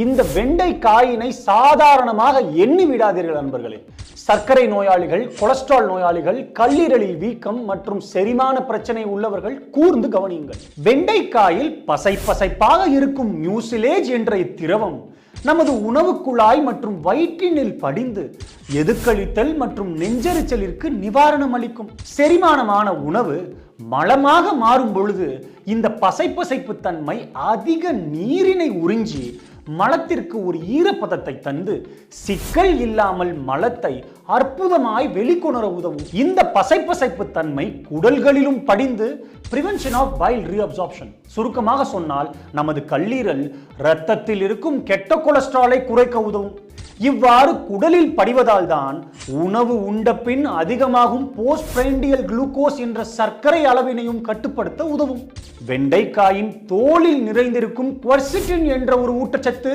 இந்த வெண்டைக்காயினை சாதாரணமாக எண்ணி விடாதீர்கள் நண்பர்களே. சர்க்கரை நோயாளிகள், கொலஸ்ட்ரால் நோயாளிகள், கல்லீரலில் வீக்கம் மற்றும் செரிமான பிரச்சனை உள்ளவர்கள் கூர்ந்து கவனியுங்கள். வெண்டைக்காயில் பசைப்பாக இருக்கும் மியூசிலேஜ் என்ற இத்திரவம் நமது உணவு குழாய் மற்றும் வயிற்றினில் படிந்து எதுக்களித்தல் மற்றும் நெஞ்செரிச்சலிற்கு நிவாரணம் அளிக்கும். செரிமானமான உணவு மலமாக மாறும் பொழுது இந்த பசைப்பு தன்மை அதிக நீரினை உறிஞ்சி மலத்திற்கு ஒரு ஈரப்பதத்தை தந்து சிக்கல் இல்லாமல் மலத்தை அற்புதமாய் வெளிக்கொணர உதவும். இந்த பசைப்பு தன்மை குடல்களிலும் படிந்து பிரிவென்ஷன் ஆஃப் பைல் ரீஅப்சார்ப்ஷன். சுருக்கமாக சொன்னால் நமது கல்லீரல் இரத்தத்தில் இருக்கும் கெட்ட கொலஸ்ட்ராலை குறைக்க உதவும். இவ்வாறு குடலில் படிவதால் தான் உணவு உண்ட பின் அதிகமாகும் போஸ்ட் பிராண்டியல் குளுக்கோஸ் என்ற சர்க்கரை அளவினையும் கட்டுப்படுத்த உதவும். வெண்டைக்காயின் தோலில் நிறைந்திருக்கும் குவர்சிட்டின் என்ற ஒரு ஊட்டச்சத்து